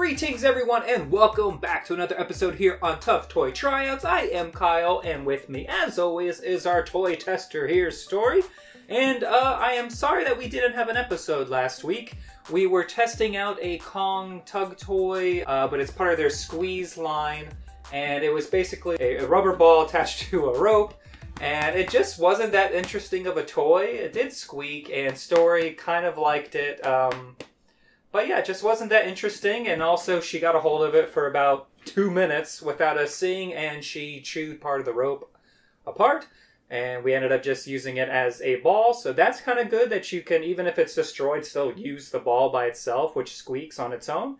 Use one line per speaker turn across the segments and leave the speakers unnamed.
Greetings everyone and welcome back to another episode here on Tough Toy Tryouts. I am Kyle and with me as always is our toy tester here, Story. And I am sorry that we didn't have an episode last week. We were testing out a Kong tug toy, but it's part of their squeeze line. And it was basically a rubber ball attached to a rope. And it just wasn't that interesting of a toy. It did squeak and Story kind of liked it. But yeah, it just wasn't that interesting, and also she got a hold of it for about 2 minutes without us seeing, and she chewed part of the rope apart, and we ended up just using it as a ball, so that's kind of good that you can, even if it's destroyed, still use the ball by itself, which squeaks on its own.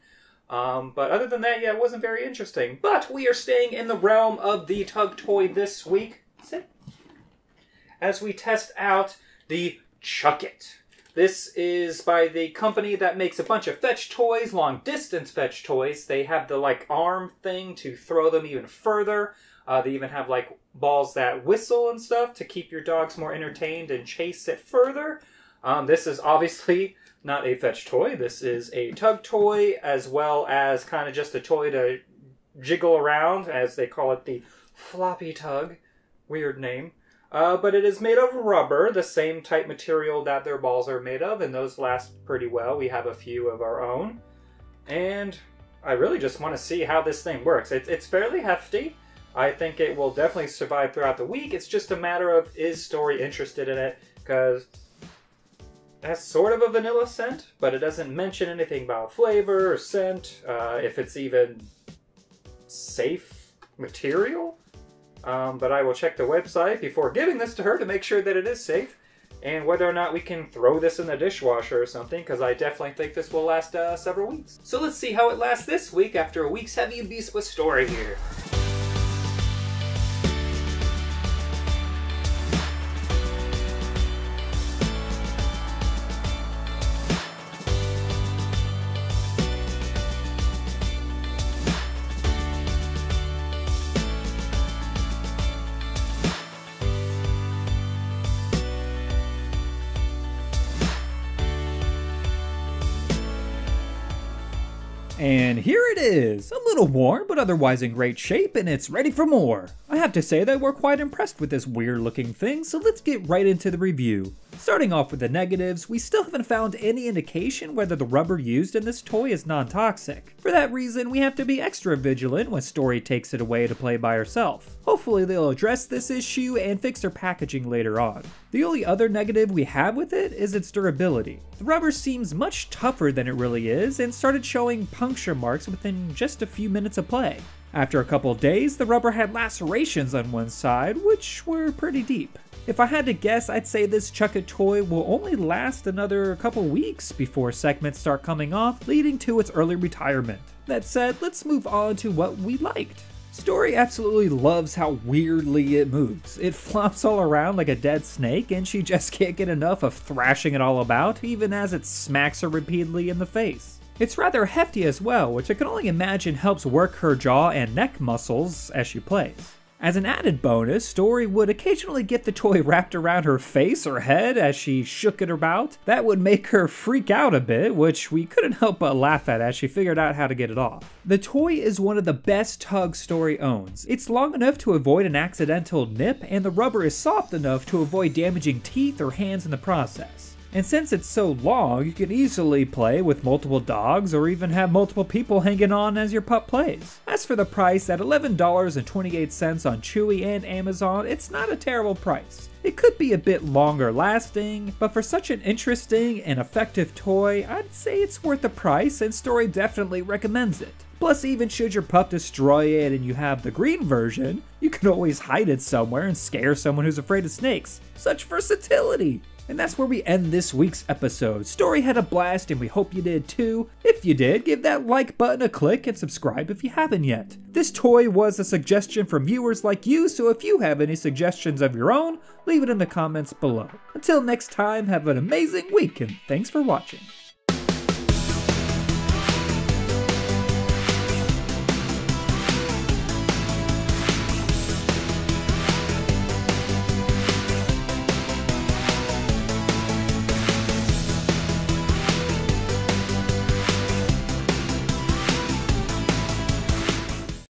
But other than that, yeah, it wasn't very interesting. But we are staying in the realm of the tug toy this week, as we test out the Chuckit. This is by the company that makes a bunch of fetch toys, long distance fetch toys. They have the arm thing to throw them even further. They even have balls that whistle and stuff to keep your dogs more entertained and chase it further. This is obviously not a fetch toy. This is a tug toy as well as kind of just a toy to jiggle around, as they call it, the Floppy Tug. Weird name. But it is made of rubber, the same type material that their balls are made of, and those last pretty well. We have a few of our own. And I really just want to see how this thing works. It's fairly hefty. I think it will definitely survive throughout the week. It's just a matter of, is Story interested in it? Because it has sort of a vanilla scent, but it doesn't mention anything about flavor or scent, if it's even safe material. But I will check the website before giving this to her to make sure that it is safe, and whether or not we can throw this in the dishwasher or something, because I definitely think this will last several weeks. So let's see how it lasts this week after a week's heavy abuse with Story here.
And here it is, a little worn but otherwise in great shape, and it's ready for more. I have to say that we're quite impressed with this weird looking thing, so let's get right into the review. Starting off with the negatives, we still haven't found any indication whether the rubber used in this toy is non-toxic. For that reason, we have to be extra vigilant when Story takes it away to play by herself. Hopefully they'll address this issue and fix their packaging later on. The only other negative we have with it is its durability. The rubber seems much tougher than it really is and started showing puncture marks within just a few minutes of play. After a couple days, the rubber had lacerations on one side, which were pretty deep. If I had to guess, I'd say this Chuckit toy will only last another couple weeks before segments start coming off, leading to its early retirement. That said, let's move on to what we liked. Story absolutely loves how weirdly it moves. It flops all around like a dead snake, and she just can't get enough of thrashing it all about, even as it smacks her repeatedly in the face. It's rather hefty as well, which I can only imagine helps work her jaw and neck muscles as she plays. As an added bonus, Story would occasionally get the toy wrapped around her face or head as she shook it about. That would make her freak out a bit, which we couldn't help but laugh at as she figured out how to get it off. The toy is one of the best tugs Story owns. It's long enough to avoid an accidental nip, and the rubber is soft enough to avoid damaging teeth or hands in the process. And since it's so long, you can easily play with multiple dogs or even have multiple people hanging on as your pup plays. As for the price, at $11.28 on Chewy and Amazon, it's not a terrible price. It could be a bit longer lasting, but for such an interesting and effective toy, I'd say it's worth the price, and Story definitely recommends it. Plus, even should your pup destroy it and you have the green version, you can always hide it somewhere and scare someone who's afraid of snakes. Such versatility! And that's where we end this week's episode. Story had a blast and we hope you did too. If you did, give that like button a click and subscribe if you haven't yet. This toy was a suggestion from viewers like you, so if you have any suggestions of your own, leave it in the comments below. Until next time, have an amazing week and thanks for watching.